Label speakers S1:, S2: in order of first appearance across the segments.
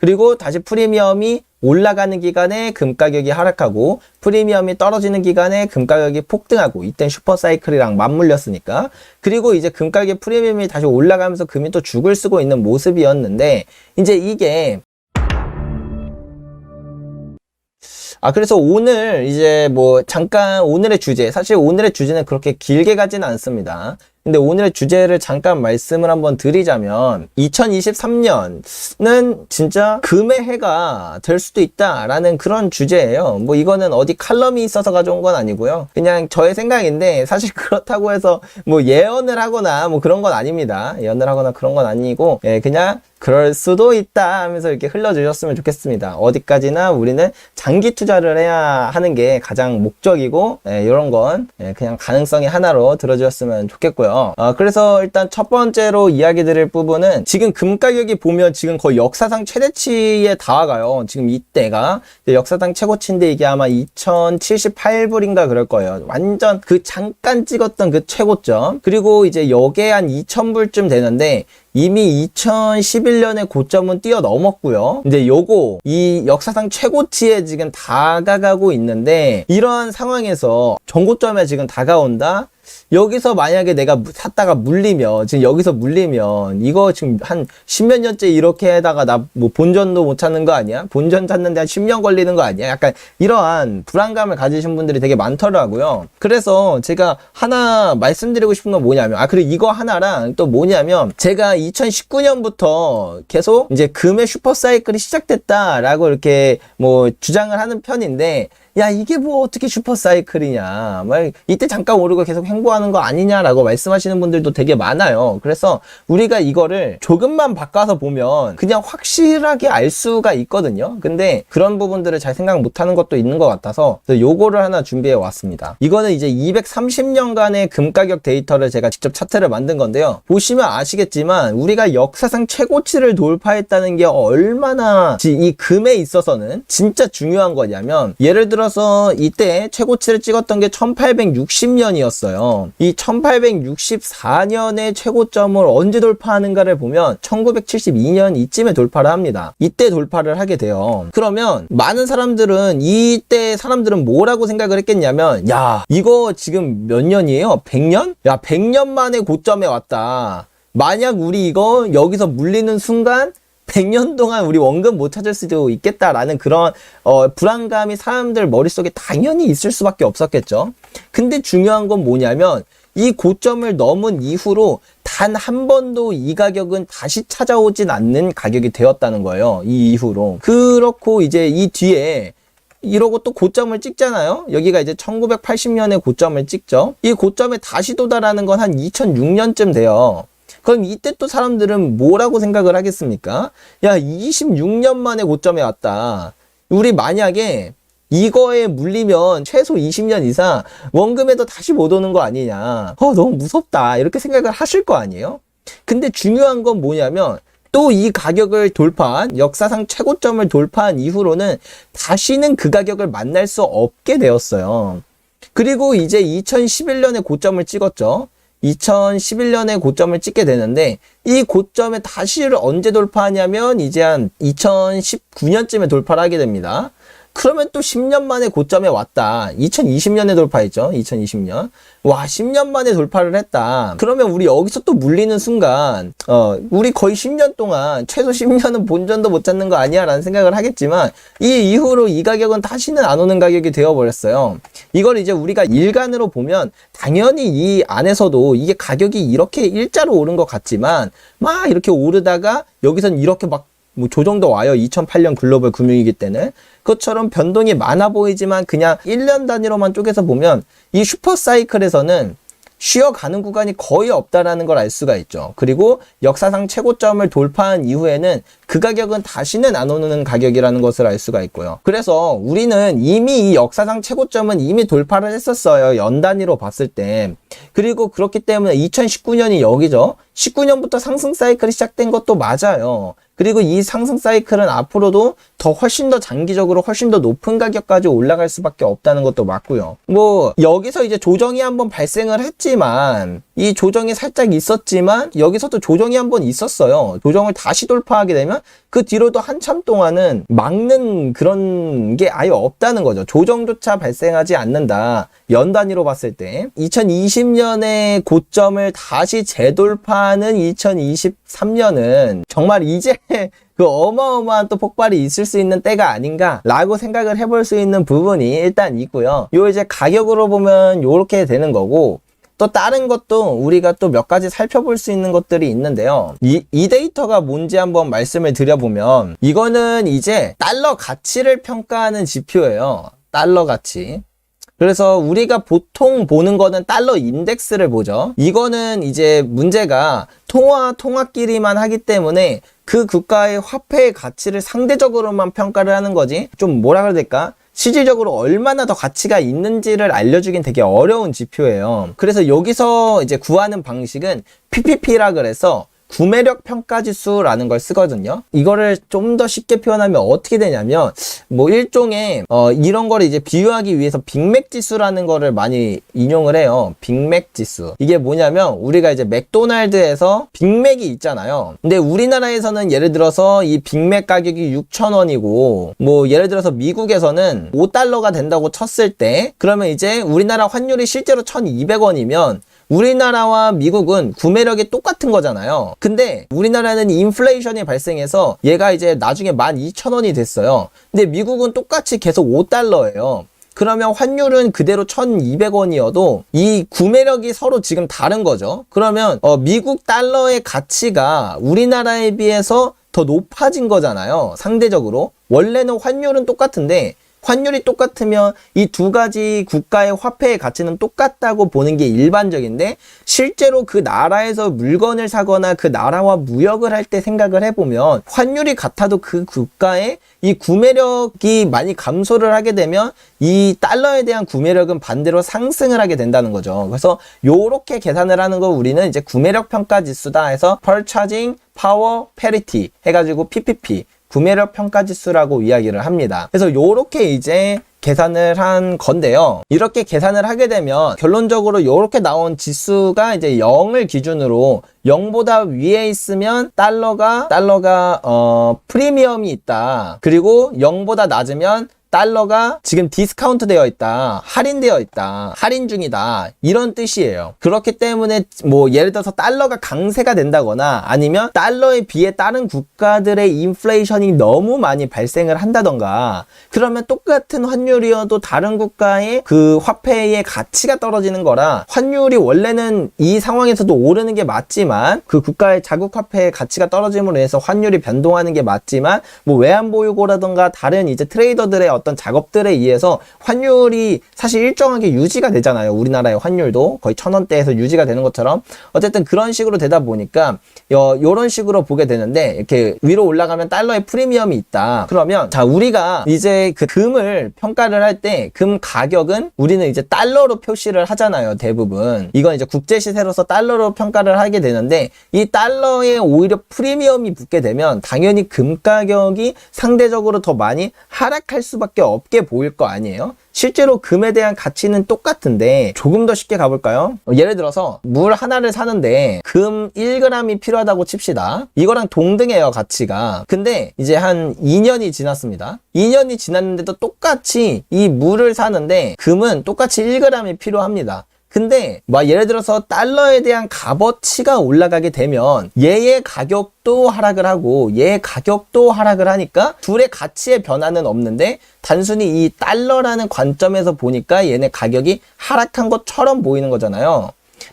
S1: 그리고 다시 프리미엄이 올라가는 기간에 금 가격이 하락하고 프리미엄이 떨어지는 기간에 금 가격이 폭등하고 이땐 슈퍼사이클이랑 맞물렸으니까. 그리고 이제 금 가격 프리미엄이 다시 올라가면서 금이 또 죽을 쓰고 있는 모습이었는데 이제 이게 그래서 오늘 이제 뭐 잠깐 오늘의 주제, 사실 오늘의 주제는 그렇게 길게 가지는 않습니다. 근데 오늘의 주제를 잠깐 말씀을 한번 드리자면 2023년은 진짜 금의 해가 될 수도 있다라는 그런 주제예요. 뭐 이거는 어디 칼럼이 있어서 가져온 건 아니고요. 그냥 저의 생각인데 사실 그렇다고 해서 뭐 예언을 하거나 뭐 그런 건 아닙니다. 예언을 하거나 그런 건 아니고 그냥 그럴 수도 있다 하면서 이렇게 흘려주셨으면 좋겠습니다. 어디까지나 우리는 장기 투자를 해야 하는 게 가장 목적이고 이런 건 그냥 가능성의 하나로 들어주셨으면 좋겠고요. 그래서 일단 첫 번째로 이야기 드릴 부분은 지금 금 가격이 보면 지금 거의 역사상 최대치에 다가가요. 지금 이때가 역사상 최고치인데 이게 아마 2078불인가 그럴 거예요. 완전 그 잠깐 찍었던 그 최고점. 그리고 이제 여기에 한 2000불쯤 되는데 이미 2011년의 고점은 뛰어넘었고요. 근데 요거 이 역사상 최고치에 지금 다가가고 있는데 이러한 상황에서 전고점에 지금 다가온다? 여기서 만약에 내가 샀다가 물리면, 지금 여기서 물리면 이거 지금 한 10몇 년째 이렇게 해다가 나 뭐 본전도 못 찾는 거 아니야? 본전 찾는데 한 10년 걸리는 거 아니야? 약간 이러한 불안감을 가지신 분들이 되게 많더라고요. 그래서 제가 하나 말씀드리고 싶은 건 뭐냐면 그리고 이거 하나랑 또 뭐냐면 제가 2019년부터 계속 이제 금의 슈퍼사이클이 시작됐다라고 이렇게 뭐 주장을 하는 편인데 야 이게 뭐 어떻게 슈퍼사이클이냐 막 이때 잠깐 오르고 계속 횡보하는 거 아니냐라고 말씀하시는 분들도 되게 많아요. 그래서 우리가 이거를 조금만 바꿔서 보면 그냥 확실하게 알 수가 있거든요. 근데 그런 부분들을 잘 생각 못하는 것도 있는 것 같아서 요거를 하나 준비해 왔습니다. 이거는 이제 230년간의 금 가격 데이터를 제가 직접 차트를 만든 건데요. 보시면 아시겠지만 우리가 역사상 최고치를 돌파했다는 게 얼마나 이 금에 있어서는 진짜 중요한 거냐면 예를 들어서 이때 최고치를 찍었던 게 1860년이었어요. 이 1864년의 최고점을 언제 돌파하는가를 보면 1972년 이쯤에 돌파를 합니다. 이때 돌파를 하게 돼요. 그러면 많은 사람들은 이때 사람들은 뭐라고 생각을 했겠냐면 야 이거 지금 몇 년이에요? 100년? 야 100년 만에 고점에 왔다. 만약 우리 이거 여기서 물리는 순간 100년 동안 우리 원금 못 찾을 수도 있겠다라는 그런 불안감이 사람들 머릿속에 당연히 있을 수밖에 없었겠죠. 근데 중요한 건 뭐냐면 이 고점을 넘은 이후로 단 한 번도 이 가격은 다시 찾아오진 않는 가격이 되었다는 거예요. 이 이후로. 그렇고 이제 이 뒤에 이러고 또 고점을 찍잖아요. 여기가 이제 1980년에 고점을 찍죠. 이 고점에 다시 도달하는 건 한 2006년쯤 돼요. 그럼 이때 또 사람들은 뭐라고 생각을 하겠습니까? 야 26년 만에 고점에 왔다. 우리 만약에 이거에 물리면 최소 20년 이상 원금에도 다시 못 오는 거 아니냐. 너무 무섭다. 이렇게 생각을 하실 거 아니에요? 근데 중요한 건 뭐냐면 또 이 가격을 돌파한 역사상 최고점을 돌파한 이후로는 다시는 그 가격을 만날 수 없게 되었어요. 그리고 이제 2011년에 고점을 찍었죠. 2011년에 고점을 찍게 되는데 이 고점에 다시를 언제 돌파하냐면 이제 한 2019년쯤에 돌파를 하게 됩니다. 그러면 또 10년 만에 고점에 왔다. 2020년에 돌파했죠. 2020년. 와 10년 만에 돌파를 했다. 그러면 우리 여기서 또 물리는 순간 우리 거의 10년 동안 최소 10년은 본전도 못 찾는 거 아니야 라는 생각을 하겠지만 이 이후로 이 가격은 다시는 안 오는 가격이 되어버렸어요. 이걸 이제 우리가 일간으로 보면 당연히 이 안에서도 이게 가격이 이렇게 일자로 오른 것 같지만 막 이렇게 오르다가 여기선 이렇게 막 뭐 조정도 와요. 2008년 글로벌 금융위기 때는. 그것처럼 변동이 많아 보이지만 그냥 1년 단위로만 쪼개서 보면 이 슈퍼사이클에서는 쉬어가는 구간이 거의 없다라는 걸 알 수가 있죠. 그리고 역사상 최고점을 돌파한 이후에는 그 가격은 다시는 안 오는 가격이라는 것을 알 수가 있고요. 그래서 우리는 이미 이 역사상 최고점은 이미 돌파를 했었어요. 연 단위로 봤을 때. 그리고 그렇기 때문에 2019년이 여기죠. 19년부터 상승 사이클이 시작된 것도 맞아요. 그리고 이 상승 사이클은 앞으로도 더 훨씬 더 장기적으로 훨씬 더 높은 가격까지 올라갈 수밖에 없다는 것도 맞고요. 뭐 여기서 이제 조정이 한번 발생을 했지만 이 조정이 살짝 있었지만 여기서도 조정이 한번 있었어요. 조정을 다시 돌파하게 되면 그 뒤로도 한참 동안은 막는 그런 게 아예 없다는 거죠. 조정조차 발생하지 않는다. 연 단위로 봤을 때 2020년의 고점을 다시 재돌파하는 2023년은 정말 이제 그 어마어마한 또 폭발이 있을 수 있는 때가 아닌가라고 생각을 해볼 수 있는 부분이 일단 있고요. 요 이제 가격으로 보면 요렇게 되는 거고, 또 다른 것도 우리가 또 몇 가지 살펴볼 수 있는 것들이 있는데요. 이 데이터가 뭔지 한번 말씀을 드려보면, 이거는 이제 달러 가치를 평가하는 지표예요. 달러 가치. 그래서 우리가 보통 보는 거는 달러 인덱스를 보죠. 이거는 이제 문제가 통화끼리만 하기 때문에 그 국가의 화폐의 가치를 상대적으로만 평가를 하는 거지, 좀 뭐라 그래야 될까? 실질적으로 얼마나 더 가치가 있는지를 알려주긴 되게 어려운 지표예요. 그래서 여기서 이제 구하는 방식은 PPP라 그래서 구매력 평가 지수라는 걸 쓰거든요. 이거를 좀 더 쉽게 표현하면 어떻게 되냐면, 뭐 일종의 이런 거를 이제 비유하기 위해서 빅맥 지수라는 거를 많이 인용을 해요. 빅맥 지수. 이게 뭐냐면, 우리가 이제 맥도날드에서 빅맥이 있잖아요. 근데 우리나라에서는 예를 들어서 이 빅맥 가격이 6,000원이고, 뭐 예를 들어서 미국에서는 $5가 된다고 쳤을 때, 그러면 이제 우리나라 환율이 실제로 1,200원이면 우리나라와 미국은 구매력이 똑같은 거잖아요. 근데 우리나라는 인플레이션이 발생해서 얘가 이제 나중에 12,000원이 됐어요. 근데 미국은 똑같이 계속 $5예요. 그러면 환율은 그대로 1,200원이어도 이 구매력이 서로 지금 다른 거죠. 그러면 미국 달러의 가치가 우리나라에 비해서 더 높아진 거잖아요. 상대적으로. 원래는 환율은 똑같은데, 환율이 똑같으면 이 두 가지 국가의 화폐의 가치는 똑같다고 보는 게 일반적인데, 실제로 그 나라에서 물건을 사거나 그 나라와 무역을 할 때 생각을 해보면 환율이 같아도 그 국가의 이 구매력이 많이 감소를 하게 되면 이 달러에 대한 구매력은 반대로 상승을 하게 된다는 거죠. 그래서 요렇게 계산을 하는 거 우리는 이제 구매력 평가 지수다 해서 Purchasing Power Parity 해가지고 PPP, 구매력 평가 지수라고 이야기를 합니다. 그래서 요렇게 이제 계산을 한 건데요. 이렇게 계산을 하게 되면 결론적으로 요렇게 나온 지수가 이제 0을 기준으로 0보다 위에 있으면 달러가 프리미엄이 있다. 그리고 0보다 낮으면 달러가 지금 디스카운트 되어 있다, 할인되어 있다, 할인 중이다, 이런 뜻이에요. 그렇기 때문에 뭐 예를 들어서 달러가 강세가 된다거나 아니면 달러에 비해 다른 국가들의 인플레이션이 너무 많이 발생을 한다던가, 그러면 똑같은 환율이어도 다른 국가의 그 화폐의 가치가 떨어지는 거라, 환율이 원래는 이 상황에서도 오르는 게 맞지만 그 국가의 자국 화폐의 가치가 떨어짐으로 해서 환율이 변동하는 게 맞지만, 뭐 외환보유고라던가 다른 이제 트레이더들의 어떤 작업들에 의해서 환율이 사실 일정하게 유지가 되잖아요. 우리나라의 환율도 거의 1,000원대에서 유지가 되는 것처럼 어쨌든 그런 식으로 되다 보니까 요런 식으로 보게 되는데, 이렇게 위로 올라가면 달러의 프리미엄이 있다. 그러면 자, 우리가 이제 그 금을 평가를 할 때 금 가격은 우리는 이제 달러로 표시를 하잖아요. 대부분 이건 이제 국제 시세로서 달러로 평가를 하게 되는데, 이 달러에 오히려 프리미엄이 붙게 되면 당연히 금 가격이 상대적으로 더 많이 하락할 수밖에 없게 보일 거 아니에요. 실제로 금에 대한 가치는 똑같은데 조금 더 쉽게 가볼까요? 예를 들어서 물 하나를 사는데 금 1g이 필요하다고 칩시다. 이거랑 동등해요, 가치가. 근데 이제 한 2년이 지났습니다. 2년이 지났는데도 똑같이 이 물을 사는데 금은 똑같이 1g이 필요합니다. 근데 막 예를 들어서 달러에 대한 값어치가 올라가게 되면 얘의 가격도 하락을 하고 얘의 가격도 하락을 하니까 둘의 가치의 변화는 없는데, 단순히 이 달러라는 관점에서 보니까 얘네 가격이 하락한 것처럼 보이는 거잖아요.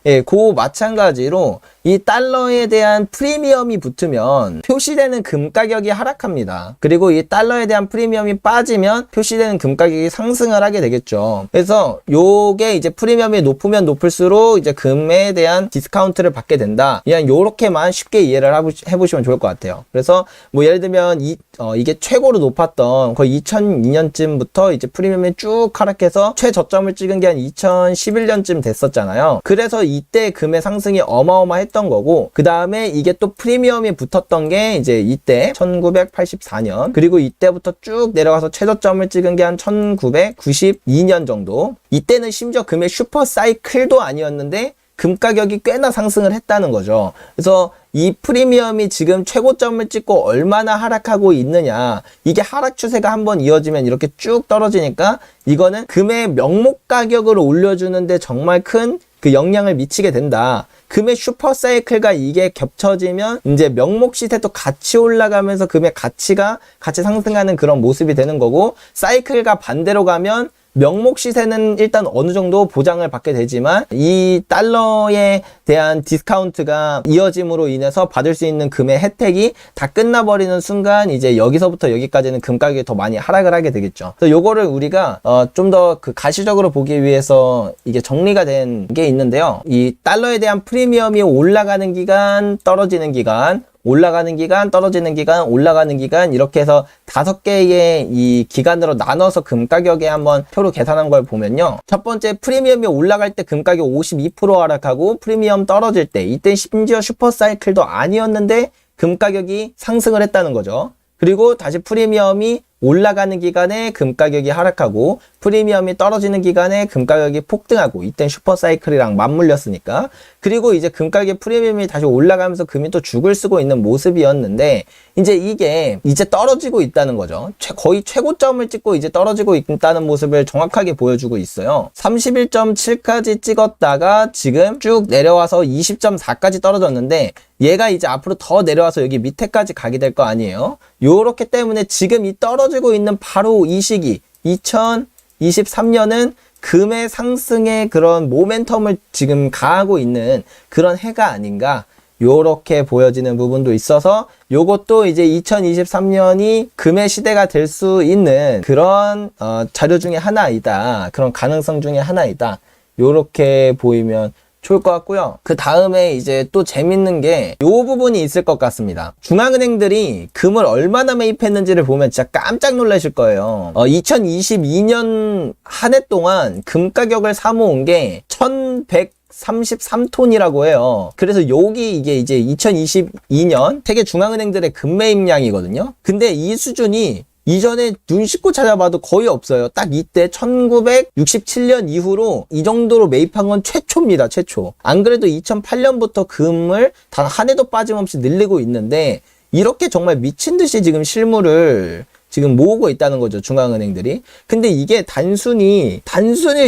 S1: 예, 그 마찬가지로 이 달러에 대한 프리미엄이 붙으면 표시되는 금 가격이 하락합니다. 그리고 이 달러에 대한 프리미엄이 빠지면 표시되는 금 가격이 상승을 하게 되겠죠. 그래서 요게 이제 프리미엄이 높으면 높을수록 이제 금에 대한 디스카운트를 받게 된다. 그냥 요렇게만 쉽게 이해를 해보시면 좋을 것 같아요. 그래서 뭐 예를 들면 이게 최고로 높았던 거의 2002년쯤부터 이제 프리미엄이 쭉 하락해서 최저점을 찍은 게 한 2011년쯤 됐었잖아요. 그래서 이때 금의 상승이 어마어마했던 거고, 그 다음에 이게 또 프리미엄이 붙었던 게 이제 이때 1984년, 그리고 이때부터 쭉 내려가서 최저점을 찍은 게 한 1992년 정도. 이때는 심지어 금의 슈퍼 사이클도 아니었는데 금 가격이 꽤나 상승을 했다는 거죠. 그래서 이 프리미엄이 지금 최고점을 찍고 얼마나 하락하고 있느냐, 이게 하락 추세가 한번 이어지면 이렇게 쭉 떨어지니까 이거는 금의 명목 가격을 올려주는데 정말 큰 그 영향을 미치게 된다. 금의 슈퍼사이클과 이게 겹쳐지면 이제 명목 시세도 같이 올라가면서 금의 가치가 같이 상승하는 그런 모습이 되는 거고, 사이클과 반대로 가면 명목 시세는 일단 어느 정도 보장을 받게 되지만 이 달러에 대한 디스카운트가 이어짐으로 인해서 받을 수 있는 금의 혜택이 다 끝나버리는 순간 이제 여기서부터 여기까지는 금 가격이 더 많이 하락을 하게 되겠죠. 그래서 요거를 우리가 좀 더 그 가시적으로 보기 위해서 이게 정리가 된 게 있는데요. 이 달러에 대한 프리미엄이 올라가는 기간, 떨어지는 기간, 올라가는 기간, 떨어지는 기간, 올라가는 기간, 이렇게 해서 5개의 이 기간으로 나눠서 금 가격에 한번 표로 계산한 걸 보면요. 첫 번째, 프리미엄이 올라갈 때 금 가격 52% 하락하고, 프리미엄 떨어질 때, 이때 심지어 슈퍼사이클도 아니었는데 금 가격이 상승을 했다는 거죠. 그리고 다시 프리미엄이 올라가는 기간에 금 가격이 하락하고, 프리미엄이 떨어지는 기간에 금 가격이 폭등하고, 이땐 슈퍼사이클이랑 맞물렸으니까. 그리고 이제 금 가격 프리미엄이 다시 올라가면서 금이 또 죽을 쓰고 있는 모습이었는데, 이제 이게 이제 떨어지고 있다는 거죠. 거의 최고점을 찍고 이제 떨어지고 있다는 모습을 정확하게 보여주고 있어요. 31.7까지 찍었다가 지금 쭉 내려와서 20.4까지 떨어졌는데, 얘가 이제 앞으로 더 내려와서 여기 밑에까지 가게 될 거 아니에요. 요렇게 때문에 지금 이 떨어지고 있는 바로 이 시기 2023년은 금의 상승의 그런 모멘텀을 지금 가하고 있는 그런 해가 아닌가, 요렇게 보여지는 부분도 있어서 요것도 이제 2023년이 금의 시대가 될 수 있는 그런 자료 중에 하나이다. 그런 가능성 중에 하나이다. 요렇게 보이면 좋을 것 같고요. 그 다음에 이제 또 재밌는 게 요 부분이 있을 것 같습니다. 중앙은행들이 금을 얼마나 매입했는지를 보면 진짜 깜짝 놀라실 거예요. 2022년 한 해 동안 금 가격을 사모은 게 1133톤이라고 해요. 그래서 여기 이게 이제 2022년 세계 중앙은행들의 금 매입량이거든요. 근데 이 수준이 이전에 눈 씻고 찾아봐도 거의 없어요. 딱 이때 1967년 이후로 이 정도로 매입한 건 최초입니다. 최초. 안 그래도 2008년부터 금을 단 한 해도 빠짐없이 늘리고 있는데, 이렇게 정말 미친 듯이 지금 실물을 지금 모으고 있다는 거죠, 중앙은행들이. 근데 이게 단순히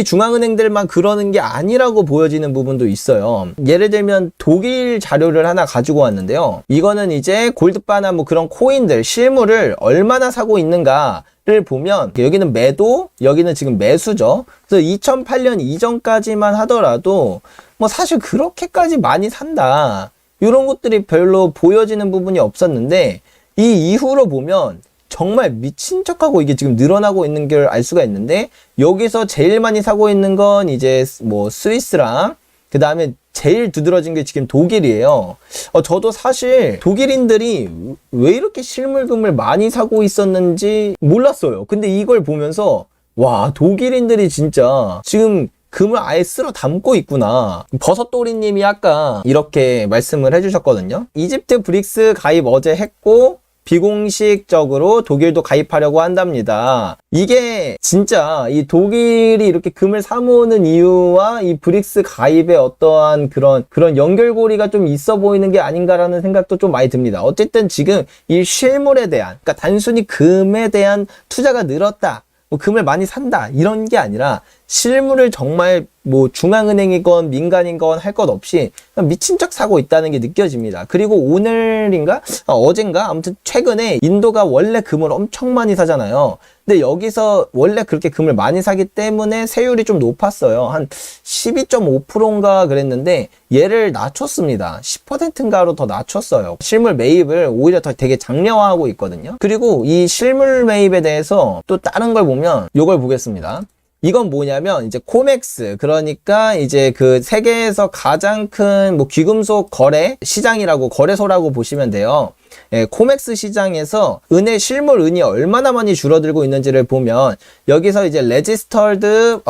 S1: 중앙은행들만 그러는 게 아니라고 보여지는 부분도 있어요. 예를 들면 독일 자료를 하나 가지고 왔는데요. 이거는 이제 골드바나 뭐 그런 코인들, 실물을 얼마나 사고 있는가를 보면, 여기는 매도, 여기는 지금 매수죠. 그래서 2008년 이전까지만 하더라도 뭐 사실 그렇게까지 많이 산다, 이런 것들이 별로 보여지는 부분이 없었는데, 이 이후로 보면 정말 미친 척하고 이게 지금 늘어나고 있는 걸 알 수가 있는데, 여기서 제일 많이 사고 있는 건 이제 뭐 스위스랑, 그 다음에 제일 두드러진 게 지금 독일이에요. 저도 사실 독일인들이 왜 이렇게 실물금을 많이 사고 있었는지 몰랐어요. 근데 이걸 보면서 와, 독일인들이 진짜 지금 금을 아예 쓸어 담고 있구나. 버섯도리님이 아까 이렇게 말씀을 해주셨거든요. 이집트 브릭스 가입 어제 했고, 비공식적으로 독일도 가입하려고 한답니다. 이게 진짜 이 독일이 이렇게 금을 사모으는 이유와 이 브릭스 가입의 어떠한 그런 연결고리가 좀 있어 보이는 게 아닌가라는 생각도 좀 많이 듭니다. 어쨌든 지금 이 실물에 대한, 그러니까 단순히 금에 대한 투자가 늘었다, 뭐 금을 많이 산다, 이런 게 아니라 실물을 정말 뭐 중앙은행이건 민간인건 할 것 없이 미친 척 사고 있다는 게 느껴집니다. 그리고 오늘인가? 어젠가? 아무튼 최근에 인도가 원래 금을 엄청 많이 사잖아요. 근데 여기서 원래 그렇게 금을 많이 사기 때문에 세율이 좀 높았어요. 한 12.5%인가 그랬는데 얘를 낮췄습니다. 10%인가로 더 낮췄어요. 실물 매입을 오히려 더 되게 장려화하고 있거든요. 그리고 이 실물 매입에 대해서 또 다른 걸 보면 요걸 보겠습니다. 이건 뭐냐면 이제 코맥스, 그러니까 이제 그 세계에서 가장 큰 뭐 귀금속 거래 시장이라고, 거래소라고 보시면 돼요. 예, 코맥스 시장에서 실물 은이 얼마나 많이 줄어들고 있는지를 보면, 여기서 이제 레지스터드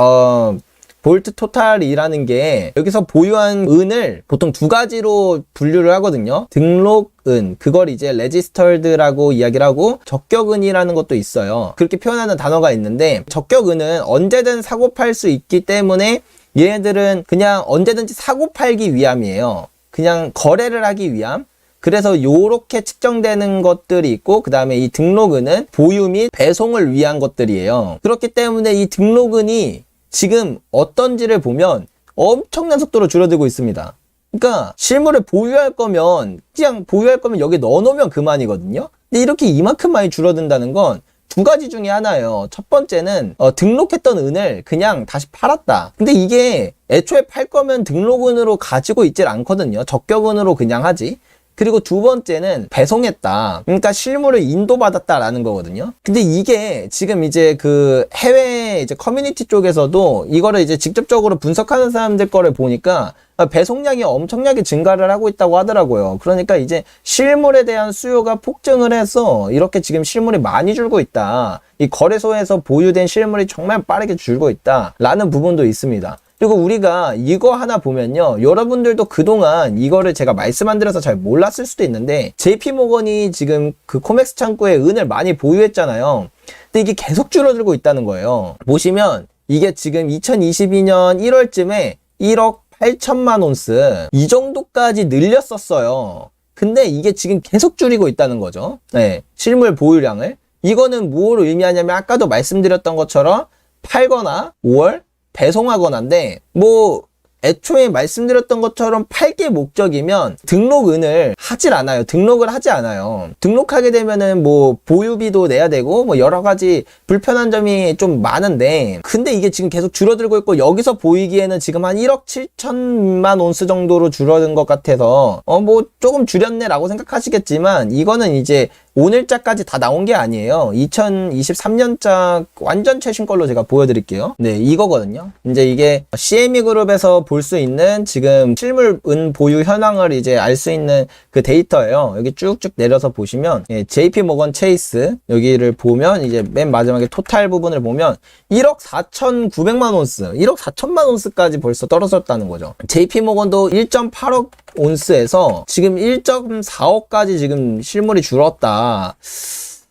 S1: 볼트 토탈이라는 게 여기서 보유한 은을 보통 두 가지로 분류를 하거든요. 등록 은, 그걸 이제 레지스터드라고 이야기를 하고, 적격은이라는 것도 있어요. 그렇게 표현하는 단어가 있는데, 적격은은 언제든 사고 팔 수 있기 때문에 얘네들은 그냥 언제든지 사고 팔기 위함이에요. 그냥 거래를 하기 위함. 그래서 요렇게 측정되는 것들이 있고, 그 다음에 이 등록은은 보유 및 배송을 위한 것들이에요. 그렇기 때문에 이 등록은이 지금 어떤지를 보면 엄청난 속도로 줄어들고 있습니다. 그러니까 실물을 보유할 거면 그냥 보유할 거면 여기 넣어놓으면 그만이거든요. 근데 이렇게 이만큼 많이 줄어든다는 건 두 가지 중에 하나예요. 첫 번째는 등록했던 은을 그냥 다시 팔았다. 근데 이게 애초에 팔 거면 등록은으로 가지고 있질 않거든요. 적격은으로 그냥 하지. 그리고 두 번째는 배송했다. 그러니까 실물을 인도받았다라는 거거든요. 근데 이게 지금 이제 그 해외 이제 커뮤니티 쪽에서도 이거를 이제 직접적으로 분석하는 사람들 거를 보니까 배송량이 엄청나게 증가를 하고 있다고 하더라고요. 그러니까 이제 실물에 대한 수요가 폭증을 해서 이렇게 지금 실물이 많이 줄고 있다. 이 거래소에서 보유된 실물이 정말 빠르게 줄고 있다라는 부분도 있습니다. 그리고 우리가 이거 하나 보면요. 여러분들도 그동안 이거를 제가 말씀 안 드려서 잘 몰랐을 수도 있는데 JP모건이 지금 그 코맥스 창구에 은을 많이 보유했잖아요. 근데 이게 계속 줄어들고 있다는 거예요. 보시면 이게 지금 2022년 1월쯤에 1억 8천만 온스 이 정도까지 늘렸었어요. 근데 이게 지금 계속 줄이고 있다는 거죠. 네, 실물 보유량을. 이거는 무엇을 의미하냐면 아까도 말씀드렸던 것처럼 팔거나 5월 배송하거나인데 뭐 애초에 말씀드렸던 것처럼 팔 게 목적이면 등록은을 하질 않아요. 등록을 하지 않아요. 등록하게 되면은 뭐 보유비도 내야 되고 뭐 여러 가지 불편한 점이 좀 많은데 근데 이게 지금 계속 줄어들고 있고 여기서 보이기에는 지금 한 1억 7천만 온스 정도로 줄어든 것 같아서 뭐 조금 줄였네 라고 생각하시겠지만 이거는 이제 오늘자까지 다 나온 게 아니에요. 2023년자 완전 최신 걸로 제가 보여드릴게요. 네, 이거거든요. 이제 이게 CME 그룹에서 볼 수 있는 지금 실물은 보유 현황을 이제 알 수 있는 그 데이터예요. 여기 쭉쭉 내려서 보시면 JP 모건 체이스 여기를 보면 이제 맨 마지막에 토탈 부분을 보면 1억 4,900만 온스, 1억 4천만 온스까지 벌써 떨어졌다는 거죠. JP 모건도 1.8억 온스에서 지금 1.4억까지 지금 실물이 줄었다.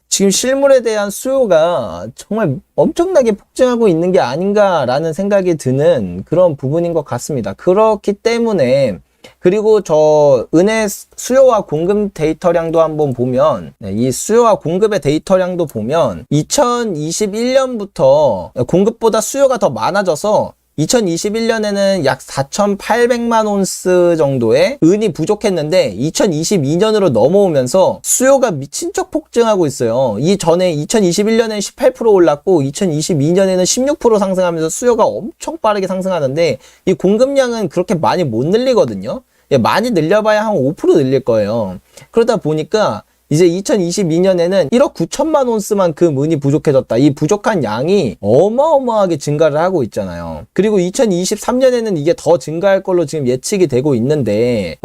S1: 지금 실물에 대한 수요가 정말 엄청나게 폭증하고 있는 게 아닌가라는 생각이 드는 그런 부분인 것 같습니다. 그렇기 때문에 그리고 저 은의 수요와 공급 데이터량도 한번 보면 이 수요와 공급의 데이터량도 보면 2021년부터 공급보다 수요가 더 많아져서 2021년에는 약 4,800만 온스 정도의 은이 부족했는데 2022년으로 넘어오면서 수요가 미친 척 폭증하고 있어요. 이 전에 2021년에는 18% 올랐고 2022년에는 16% 상승하면서 수요가 엄청 빠르게 상승하는데 이 공급량은 그렇게 많이 못 늘리거든요. 많이 늘려봐야 한 5% 늘릴 거예요. 그러다 보니까 이제 2022년에는 1억 9천만 온스만큼 은이 부족해졌다. 이 부족한 양이 어마어마하게 증가를 하고 있잖아요. 그리고 2023년에는 이게 더 증가할 걸로 지금 예측이 되고 있는데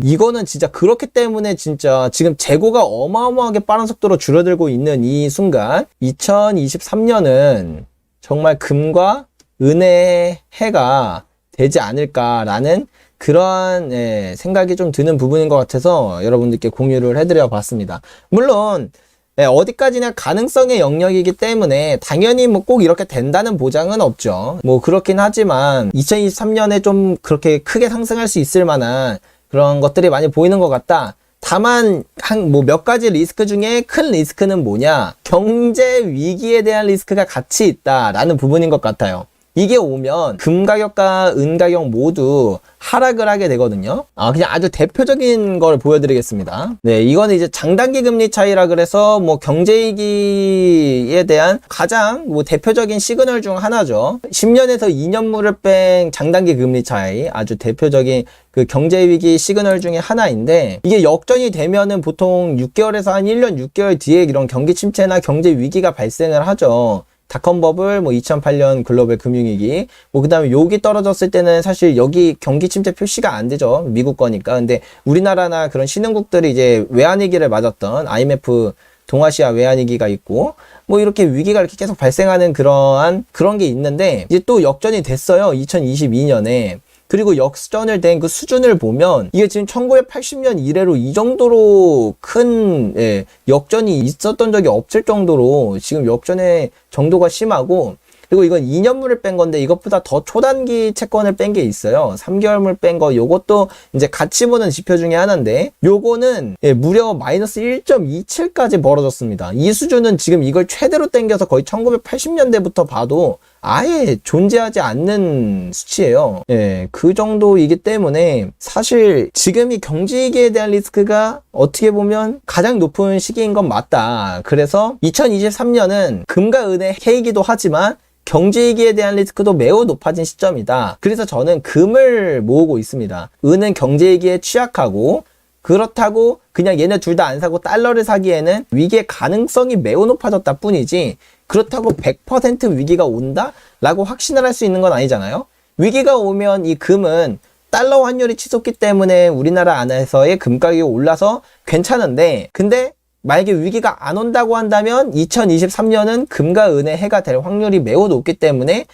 S1: 이거는 진짜 그렇기 때문에 진짜 지금 재고가 어마어마하게 빠른 속도로 줄어들고 있는 이 순간 2023년은 정말 금과 은의 해가 되지 않을까라는 그런 생각이 좀 드는 부분인 것 같아서 여러분들께 공유를 해드려 봤습니다. 물론 어디까지나 가능성의 영역이기 때문에 당연히 뭐 꼭 이렇게 된다는 보장은 없죠. 뭐 그렇긴 하지만 2023년에 좀 그렇게 크게 상승할 수 있을 만한 그런 것들이 많이 보이는 것 같다. 다만 뭐 몇 가지 리스크 중에 큰 리스크는 뭐냐? 경제 위기에 대한 리스크가 같이 있다라는 부분인 것 같아요. 이게 오면 금 가격과 은 가격 모두 하락을 하게 되거든요. 그냥 아주 대표적인 걸 보여드리겠습니다. 네, 이거는 이제 장단기 금리 차이라 그래서 뭐 경제위기에 대한 가장 뭐 대표적인 시그널 중 하나죠. 10년에서 2년물을 뺀 장단기 금리 차이, 아주 대표적인 그 경제위기 시그널 중에 하나인데 이게 역전이 되면은 보통 6개월에서 한 1년 6개월 뒤에 이런 경기 침체나 경제 위기가 발생을 하죠. 닷컴 버블, 뭐 2008년 글로벌 금융위기, 뭐 그다음에 여기 떨어졌을 때는 사실 여기 경기 침체 표시가 안 되죠. 미국 거니까. 근데 우리나라나 그런 신흥국들이 이제 외환위기를 맞았던 IMF 동아시아 외환위기가 있고, 뭐 이렇게 위기가 이렇게 계속 발생하는 그런 게 있는데 이제 또 역전이 됐어요. 2022년에. 그리고 역전을 된 그 수준을 보면 이게 지금 1980년 이래로 이 정도로 큰 역전이 있었던 적이 없을 정도로 지금 역전의 정도가 심하고 그리고 이건 2년물을 뺀 건데 이것보다 더 초단기 채권을 뺀 게 있어요. 3개월물 뺀 거 요것도 이제 같이 보는 지표 중에 하나인데 요거는 무려 마이너스 1.27까지 벌어졌습니다. 이 수준은 지금 이걸 최대로 땡겨서 거의 1980년대부터 봐도 아예 존재하지 않는 수치예요. 예, 그 정도이기 때문에 사실 지금 이 경제위기에 대한 리스크가 어떻게 보면 가장 높은 시기인 건 맞다. 그래서 2023년은 금과 은의 해이기도 하지만 경제위기에 대한 리스크도 매우 높아진 시점이다. 그래서 저는 금을 모으고 있습니다. 은은 경제위기에 취약하고 그렇다고 그냥 얘네 둘 다 안 사고 달러를 사기에는 위기의 가능성이 매우 높아졌다 뿐이지 그렇다고 100% 위기가 온다? 라고 확신을 할 수 있는 건 아니잖아요. 위기가 오면 이 금은 달러 환율이 치솟기 때문에 우리나라 안에서의 금 가격이 올라서 괜찮은데 근데 만약에 위기가 안 온다고 한다면 2023년은 금과 은의 해가 될 확률이 매우 높기 때문에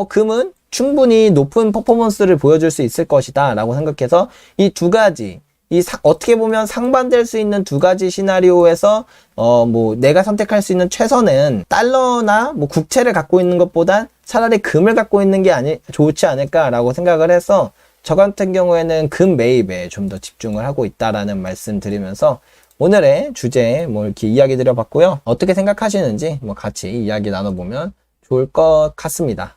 S1: 금은 충분히 높은 퍼포먼스를 보여줄 수 있을 것이다 라고 생각해서 이 두 가지 어떻게 보면 상반될 수 있는 두 가지 시나리오에서 내가 선택할 수 있는 최선은 달러나 국채를 갖고 있는 것보단 차라리 금을 갖고 있는 게 좋지 않을까라고 생각을 해서 저 같은 경우에는 금 매입에 좀 더 집중을 하고 있다라는 말씀 드리면서 오늘의 주제 이렇게 이야기 드려봤고요. 어떻게 생각하시는지 같이 이야기 나눠보면 좋을 것 같습니다.